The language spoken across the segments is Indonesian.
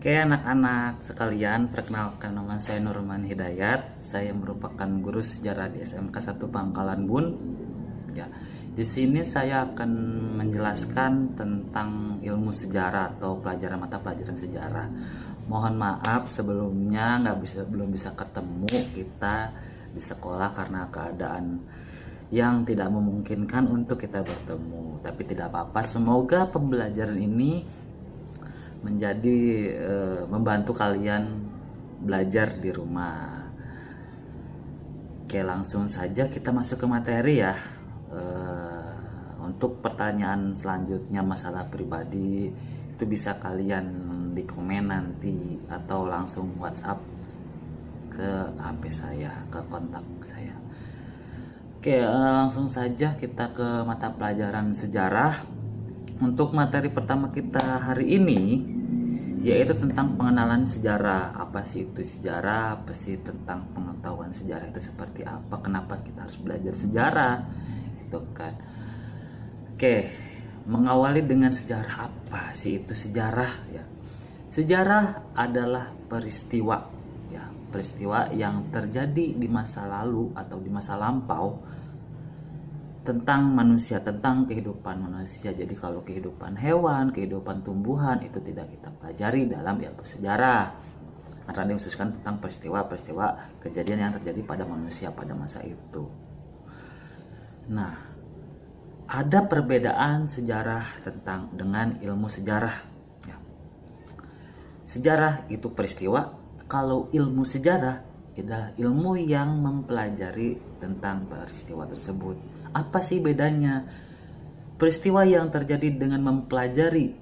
Oke anak-anak sekalian, perkenalkan nama saya Nurman Hidayat. Saya merupakan guru sejarah di SMK 1 Pangkalan Bun. Ya, di sini saya akan menjelaskan tentang ilmu sejarah atau pelajaran mata pelajaran sejarah. Mohon maaf sebelumnya belum bisa ketemu kita di sekolah karena keadaan yang tidak memungkinkan untuk kita bertemu. Tapi tidak apa-apa, semoga pembelajaran ini menjadi membantu kalian belajar di rumah. Oke, langsung saja kita masuk ke materi ya. Untuk pertanyaan selanjutnya masalah pribadi itu bisa kalian di komen nanti atau langsung WhatsApp ke HP saya, ke kontak saya. Oke, langsung saja kita ke mata pelajaran sejarah. Untuk materi pertama kita hari ini yaitu tentang pengenalan sejarah. Apa sih itu sejarah? Apa sih tentang pengetahuan sejarah itu seperti apa? Kenapa kita harus belajar sejarah? Gitu kan. Oke, mengawali dengan sejarah. Apa sih itu sejarah ya? Sejarah adalah peristiwa ya, peristiwa yang terjadi di masa lalu atau di masa lampau tentang manusia, tentang kehidupan manusia. Jadi kalau kehidupan hewan, kehidupan tumbuhan itu tidak kita pelajari dalam ilmu sejarah, karena dikhususkan tentang peristiwa-peristiwa kejadian yang terjadi pada manusia pada masa itu. Nah, ada perbedaan sejarah dengan ilmu sejarah ya. Sejarah itu peristiwa, kalau ilmu sejarah adalah ilmu yang mempelajari tentang peristiwa tersebut. Apa sih bedanya? Peristiwa yang terjadi dengan mempelajari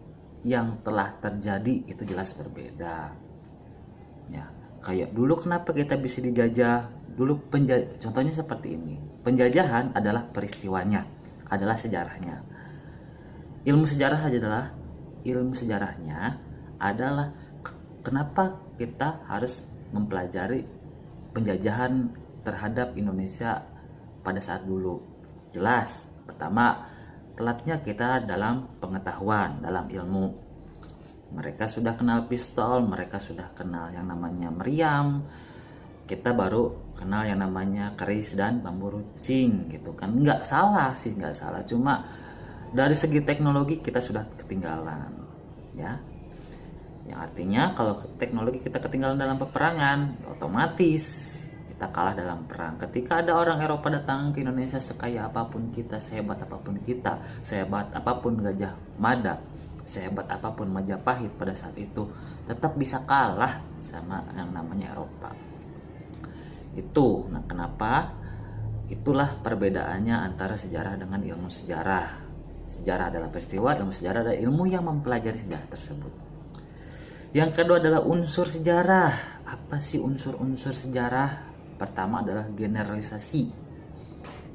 yang telah terjadi itu jelas berbeda. Ya, kayak dulu kenapa kita bisa dijajah? Dulu contohnya seperti ini. Penjajahan adalah peristiwanya, adalah sejarahnya. Ilmu sejarahnya adalah kenapa kita harus mempelajari penjajahan terhadap Indonesia pada saat dulu. Jelas, pertama telatnya kita dalam pengetahuan, dalam ilmu. Mereka sudah kenal pistol, mereka sudah kenal yang namanya meriam. Kita baru kenal yang namanya keris dan bambu runcing gitu kan. Nggak salah, cuma dari segi teknologi kita sudah ketinggalan ya. Yang artinya kalau teknologi kita ketinggalan dalam peperangan, otomatis kita kalah dalam perang. Ketika ada orang Eropa datang ke Indonesia, sekaya apapun kita, sehebat apapun kita, sehebat apapun Gajah Mada, sehebat apapun Majapahit pada saat itu, tetap bisa kalah sama yang namanya Eropa. Itu, nah kenapa? Itulah perbedaannya antara sejarah dengan ilmu sejarah. Sejarah adalah peristiwa, ilmu sejarah adalah ilmu yang mempelajari sejarah tersebut. Yang kedua adalah unsur sejarah. Apa sih unsur-unsur sejarah? Pertama adalah generalisasi.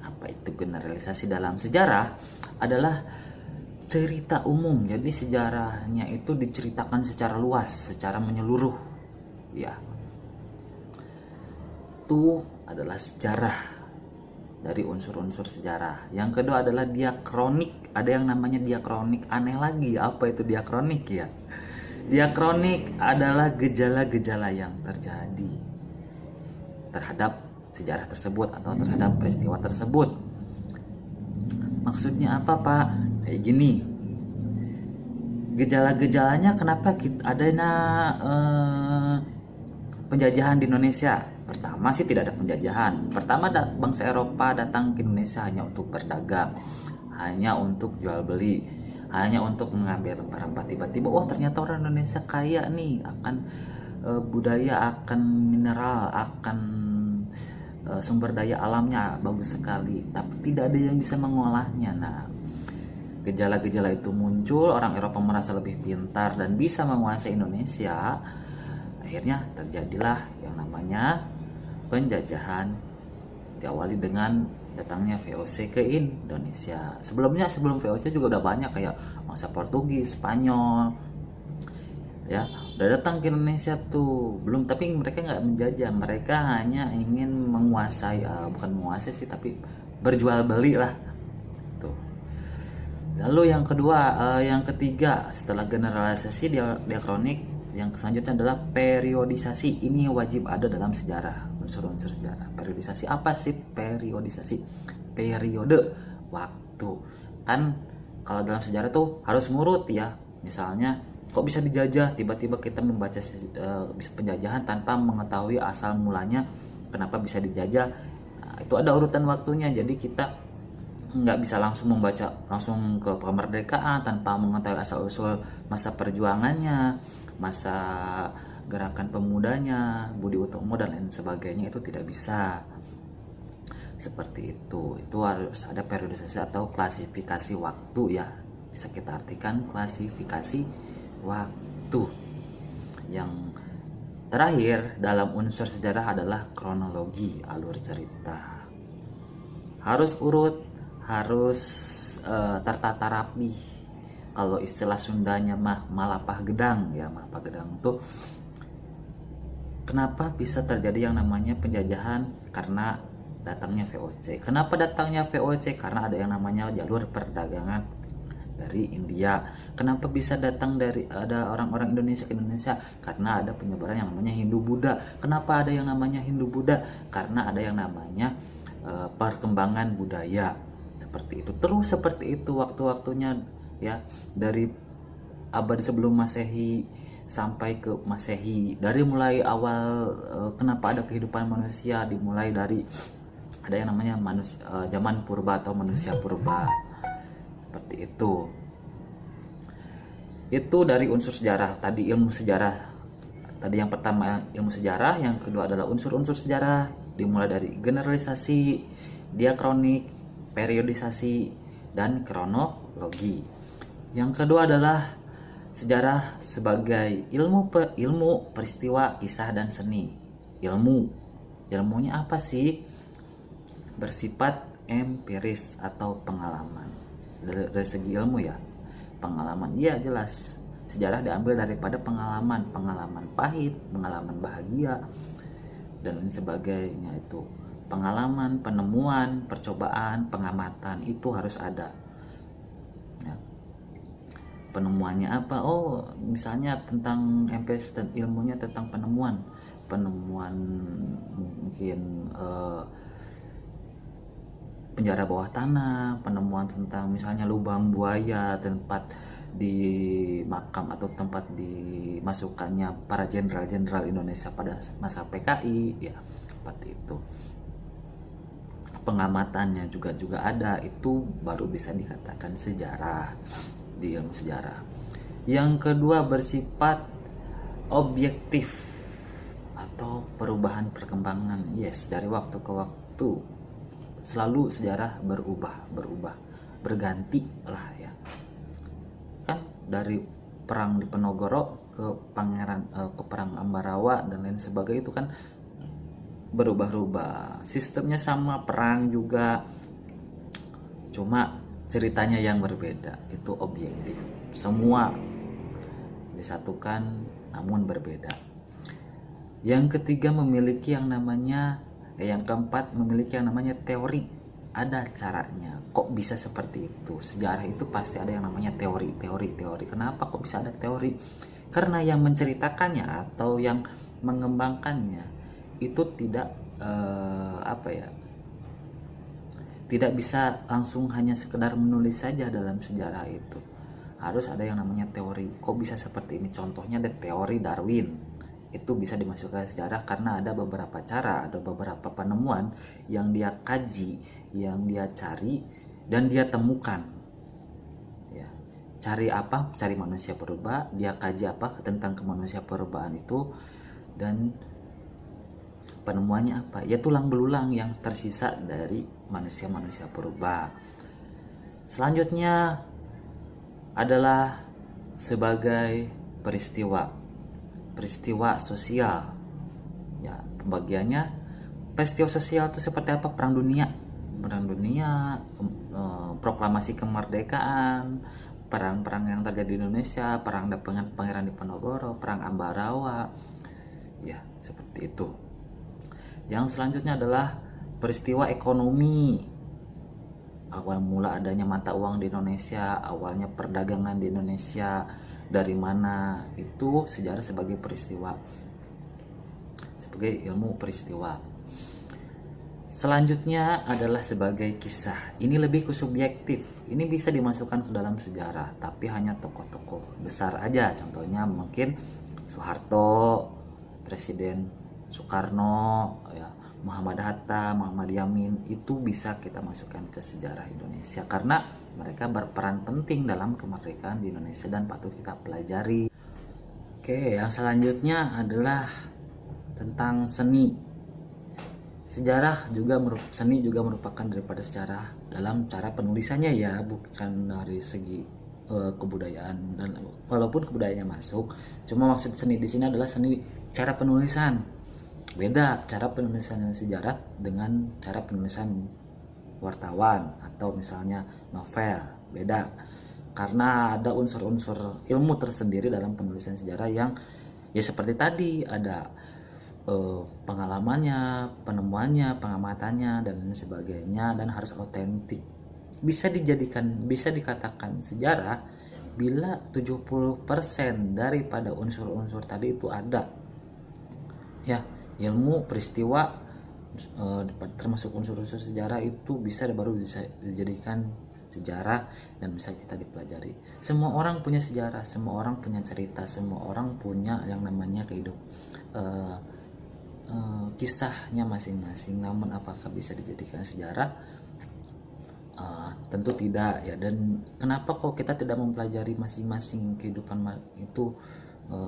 Apa itu generalisasi dalam sejarah? Adalah cerita umum. Jadi sejarahnya itu diceritakan secara luas, secara menyeluruh. Ya. Itu adalah sejarah dari unsur-unsur sejarah. Yang kedua adalah diakronik. Ada yang namanya diakronik. Aneh lagi, apa itu diakronik ya? Diakronik adalah gejala-gejala yang terjadi terhadap sejarah tersebut atau terhadap peristiwa tersebut. Maksudnya apa, Pak? Kayak gini. Gejala-gejalanya kenapa adanya penjajahan di Indonesia? Pertama sih tidak ada penjajahan. Pertama bangsa Eropa datang ke Indonesia hanya untuk berdagang, hanya untuk jual beli, hanya untuk mengambil rempah-rempah. Tiba-tiba, oh ternyata orang Indonesia kaya nih akan budaya, akan mineral, akan sumber daya alamnya bagus sekali, tapi tidak ada yang bisa mengolahnya. Nah, gejala-gejala itu muncul, orang Eropa merasa lebih pintar dan bisa menguasai Indonesia. Akhirnya terjadilah yang namanya penjajahan, diawali dengan datangnya VOC ke Indonesia. Sebelum VOC juga udah banyak kayak masa Portugis, Spanyol ya, udah datang ke Indonesia tuh. Belum, tapi mereka nggak menjajah, mereka hanya ingin menguasai, bukan menguasai sih, tapi berjual beli lah tuh. Lalu yang ketiga setelah generalisasi diakronik Yang selanjutnya adalah periodisasi. Ini wajib ada dalam sejarah, unsur-unsur sejarah. Periodisasi apa sih periodisasi? Periode waktu. Kan kalau dalam sejarah tuh harus ngurut ya. Misalnya kok bisa dijajah, tiba-tiba kita membaca penjajahan tanpa mengetahui asal mulanya kenapa bisa dijajah. Nah, itu ada urutan waktunya. Jadi kita nggak bisa langsung membaca langsung ke kemerdekaan tanpa mengetahui asal-usul masa perjuangannya, masa gerakan pemudanya, Budi Utomo dan lain sebagainya. Itu tidak bisa seperti itu. Itu harus ada periodisasi atau klasifikasi waktu ya, bisa kita artikan klasifikasi waktu. Yang terakhir dalam unsur sejarah adalah kronologi, alur cerita. Harus urut, harus tertata rapi. Kalau istilah Sundanya mah malapah gedang ya. Malapah gedang tuh kenapa bisa terjadi yang namanya penjajahan? Karena datangnya VOC. Kenapa datangnya VOC? Karena ada yang namanya jalur perdagangan dari India. Kenapa bisa datang dari ada orang-orang Indonesia ke Indonesia? Karena ada penyebaran yang namanya Hindu Buddha. Kenapa ada yang namanya Hindu Buddha? Karena ada yang namanya perkembangan budaya. Seperti itu. Terus seperti itu waktu-waktunya ya, dari abad sebelum Masehi sampai ke Masehi. Dari mulai awal kenapa ada kehidupan manusia, dimulai dari ada yang namanya manusia zaman purba atau manusia purba. Seperti itu. Itu dari unsur sejarah. Tadi ilmu sejarah. Tadi yang pertama ilmu sejarah, yang kedua adalah unsur-unsur sejarah, dimulai dari generalisasi, diakronik, periodisasi, dan kronologi. Yang kedua adalah sejarah sebagai ilmu peristiwa, kisah, dan seni. Ilmunya apa sih? Bersifat empiris atau pengalaman. Dari segi ilmu ya, pengalaman. Iya jelas, sejarah diambil daripada pengalaman pahit, pengalaman bahagia, dan lain sebagainya. Itu pengalaman, penemuan, percobaan, pengamatan, itu harus ada ya. Penemuannya apa? Oh, misalnya tentang empiris dan ilmunya tentang penemuan mungkin penjara bawah tanah, penemuan tentang misalnya lubang buaya, tempat di makam atau tempat dimasukkannya para jenderal-jenderal Indonesia pada masa PKI ya, seperti itu. Pengamatannya juga ada, itu baru bisa dikatakan sejarah di ilmu sejarah. Yang kedua bersifat objektif atau perubahan perkembangan. Yes, dari waktu ke waktu selalu sejarah berubah, berganti lah ya. Kan dari perang di Penogoro ke perang Ambarawa dan lain sebagainya, itu kan berubah-ubah. Sistemnya sama, perang juga, cuma ceritanya yang berbeda. Itu objektif. Semua disatukan namun berbeda. Yang ketiga memiliki yang namanya yang keempat memiliki yang namanya teori. Ada caranya. Kok bisa seperti itu? Sejarah itu pasti ada yang namanya teori. Kenapa kok bisa ada teori? Karena yang menceritakannya atau yang mengembangkannya itu tidak tidak bisa langsung hanya sekedar menulis saja dalam sejarah itu. Harus ada yang namanya teori. Kok bisa seperti ini? Contohnya ada teori Darwin. Itu bisa dimasukkan ke sejarah karena ada beberapa cara, ada beberapa penemuan yang dia kaji, yang dia cari dan dia temukan. Ya. Cari apa? Cari manusia purba, dia kaji apa tentang kemanusia perubahan itu, dan penemuannya apa? Ya tulang belulang yang tersisa dari manusia-manusia purba. Selanjutnya adalah sebagai peristiwa sosial. Ya, pembagiannya peristiwa sosial itu seperti apa? Perang dunia, proklamasi kemerdekaan, perang-perang yang terjadi di Indonesia, perang dengan Pangeran Diponegoro, perang Ambarawa. Ya, seperti itu. Yang selanjutnya adalah peristiwa ekonomi. Awal mula adanya mata uang di Indonesia, awalnya perdagangan di Indonesia, dari mana. Itu sejarah sebagai peristiwa, sebagai ilmu peristiwa. Selanjutnya adalah sebagai kisah. Ini lebih ke subjektif. Ini bisa dimasukkan ke dalam sejarah, tapi hanya tokoh-tokoh besar aja. Contohnya mungkin Soeharto, Presiden Soekarno, ya, Muhammad Hatta, Muhammad Yamin. Itu bisa kita masukkan ke sejarah Indonesia karena mereka berperan penting dalam kemerdekaan di Indonesia dan patut kita pelajari. Oke, yang selanjutnya adalah tentang seni. Seni juga merupakan daripada sejarah dalam cara penulisannya ya, bukan dari segi kebudayaan. Dan walaupun kebudayaannya masuk, cuma maksud seni di sini adalah seni cara penulisan. Beda cara penulisan sejarah dengan cara penulisan wartawan atau misalnya novel. Beda karena ada unsur-unsur ilmu tersendiri dalam penulisan sejarah yang ya seperti tadi ada pengalamannya, penemuannya, pengamatannya dan lain sebagainya, dan harus otentik. Bisa dikatakan sejarah bila 70% daripada unsur-unsur tadi itu ada. Ya, ilmu peristiwa termasuk unsur-unsur sejarah itu baru bisa dijadikan sejarah dan bisa kita dipelajari. Semua orang punya sejarah, semua orang punya cerita, semua orang punya yang namanya kisahnya masing-masing. Namun apakah bisa dijadikan sejarah? Tentu tidak ya. Dan kenapa kok kita tidak mempelajari masing-masing kehidupan itu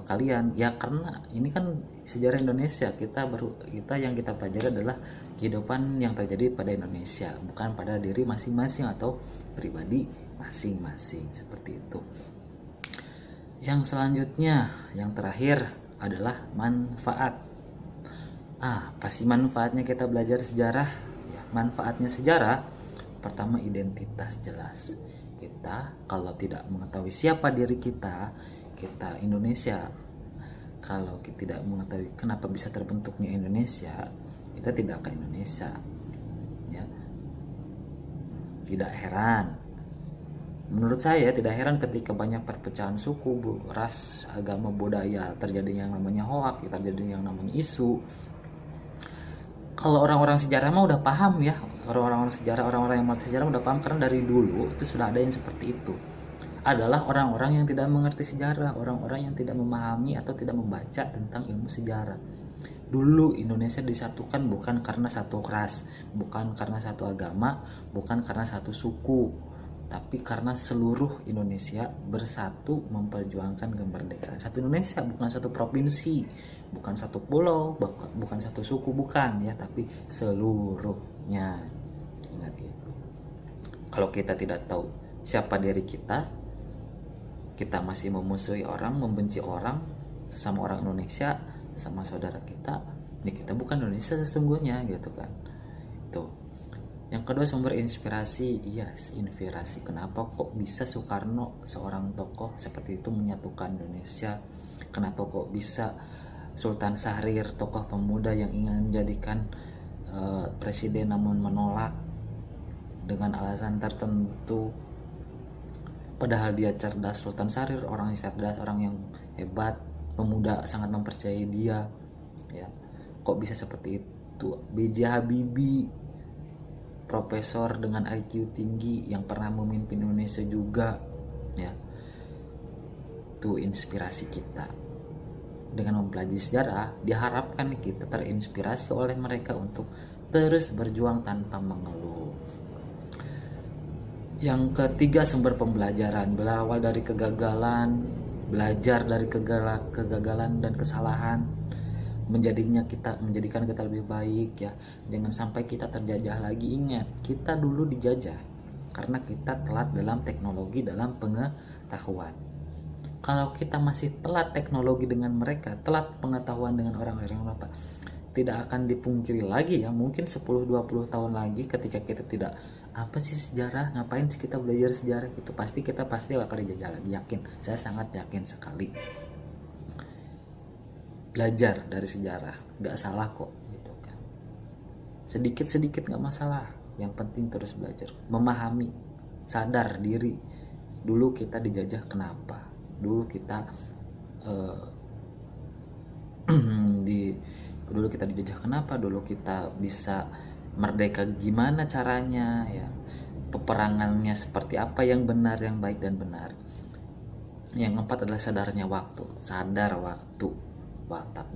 kalian? Ya karena ini kan sejarah Indonesia. Kita yang kita pelajari adalah kehidupan yang terjadi pada Indonesia, bukan pada diri masing-masing atau pribadi masing-masing, seperti itu. Yang selanjutnya, yang terakhir adalah manfaat. Apa sih manfaatnya kita belajar sejarah? Ya, manfaatnya sejarah, pertama identitas jelas. Kita kalau tidak mengetahui siapa diri kita Indonesia, kalau kita tidak mengetahui kenapa bisa terbentuknya Indonesia, kita tidak akan Indonesia. Ya. Tidak heran. Menurut saya tidak heran ketika banyak perpecahan suku, ras, agama, budaya, terjadi yang namanya hoak, terjadi yang namanya isu. Kalau orang-orang sejarah mah udah paham ya, orang-orang yang mengerti sejarah udah paham karena dari dulu itu sudah ada yang seperti itu. Adalah orang-orang yang tidak mengerti sejarah, orang-orang yang tidak memahami atau tidak membaca tentang ilmu sejarah. Dulu Indonesia disatukan bukan karena satu ras, bukan karena satu agama, bukan karena satu suku, tapi karena seluruh Indonesia bersatu memperjuangkan kemerdekaan. Satu Indonesia, bukan satu provinsi, bukan satu pulau, bukan satu suku, bukan ya, tapi seluruhnya. Ingat itu. Kalau kita tidak tahu siapa diri kita masih memusuhi orang, membenci orang, sesama orang Indonesia, sesama saudara kita, ya kita bukan Indonesia sesungguhnya gitu kan. Itu. Yang kedua, sumber inspirasi. Inspirasi. Kenapa kok bisa Soekarno, seorang tokoh seperti itu, menyatukan Indonesia? Kenapa kok bisa Sultan Syahrir, tokoh pemuda yang ingin menjadikan presiden namun menolak dengan alasan tertentu? Padahal dia cerdas. Sultan Syahrir orang yang cerdas, orang yang hebat, pemuda sangat mempercayai dia. Ya, kok bisa seperti itu? B.J. Habibie, profesor dengan IQ tinggi yang pernah memimpin Indonesia juga, ya. Itu inspirasi kita. Dengan mempelajari sejarah, diharapkan kita terinspirasi oleh mereka untuk terus berjuang tanpa mengeluh. Yang ketiga, sumber pembelajaran. Berawal dari kegagalan, belajar dari kegagalan dan kesalahan, menjadikan kita lebih baik ya. Jangan sampai kita terjajah lagi. Ingat, kita dulu dijajah karena kita telat dalam teknologi, dalam pengetahuan. Kalau kita masih telat teknologi dengan mereka, telat pengetahuan dengan orang-orang apa, tidak akan dipungkiri lagi ya, mungkin 10-20 tahun lagi ketika kita tidak apa sih sejarah, ngapain sih kita belajar sejarah gitu, pasti bakal dijajah lagi. Yakin, saya sangat yakin sekali. Belajar dari sejarah nggak salah kok gitu kan, sedikit nggak masalah, yang penting terus belajar, memahami, sadar diri dulu kita dijajah kenapa, dulu kita eh, dulu kita dijajah, kenapa dulu kita bisa merdeka, gimana caranya ya, peperangannya seperti apa, yang benar, yang baik dan benar. Yang keempat adalah sadarnya waktu, sadar waktu.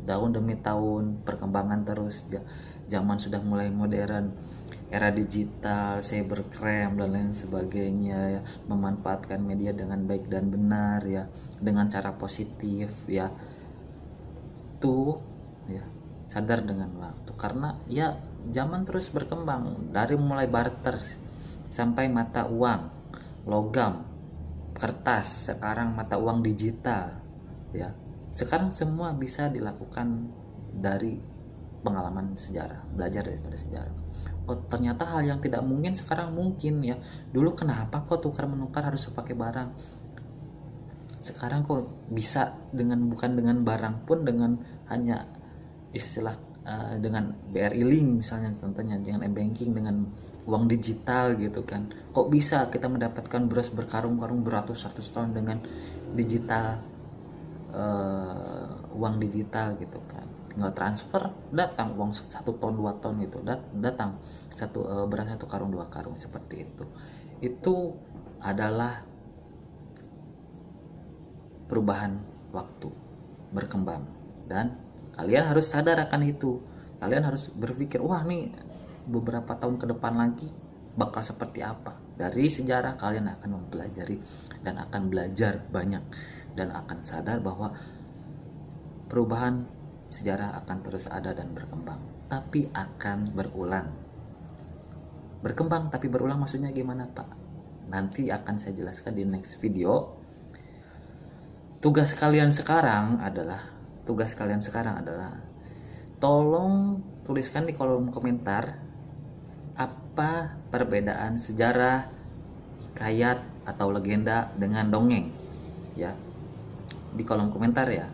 Tahun demi tahun perkembangan terus, zaman sudah mulai modern, era digital, cybercrime dan lain sebagainya ya, memanfaatkan media dengan baik dan benar ya, dengan cara positif ya. Tuh ya, sadar dengan waktu, karena ya zaman terus berkembang, dari mulai barter sampai mata uang logam, kertas, sekarang mata uang digital ya. Sekarang semua bisa dilakukan dari pengalaman sejarah, belajar daripada sejarah. Oh, ternyata hal yang tidak mungkin sekarang mungkin ya. Dulu kenapa kok tukar menukar harus pakai barang, sekarang kok bisa dengan, bukan dengan barang pun, dengan hanya istilah dengan BRI Link misalnya, contohnya dengan e-banking, dengan uang digital gitu kan. Kok bisa kita mendapatkan beras berkarung-karung beratus-ratus ton dengan digital, uang digital gitu kan. Tinggal transfer, datang uang 1 ton 2 ton gitu, datang beras 1 karung 2 karung, seperti itu. Itu adalah perubahan waktu, berkembang, dan kalian harus sadar akan itu. Kalian harus berpikir, wah nih beberapa tahun ke depan lagi bakal seperti apa. Dari sejarah kalian akan mempelajari dan akan belajar banyak, dan akan sadar bahwa perubahan sejarah akan terus ada dan berkembang, tapi akan berulang. Berkembang tapi berulang maksudnya gimana, Pak? Nanti akan saya jelaskan di next video. Tugas kalian sekarang adalah tolong tuliskan di kolom komentar apa perbedaan sejarah, hikayat atau legenda dengan dongeng ya. Di kolom komentar ya,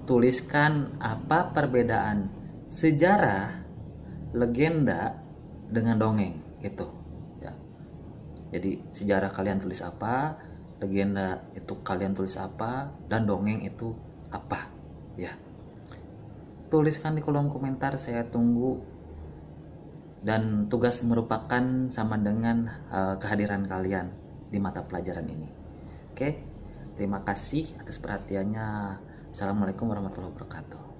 tuliskan apa perbedaan sejarah, legenda dengan dongeng gitu ya. Jadi sejarah kalian tulis apa, legenda itu kalian tulis apa, dan dongeng itu apa ya. Tuliskan di kolom komentar, saya tunggu. Dan tugas merupakan sama dengan kehadiran kalian di mata pelajaran ini. Oke, terima kasih atas perhatiannya. Assalamualaikum warahmatullahi wabarakatuh.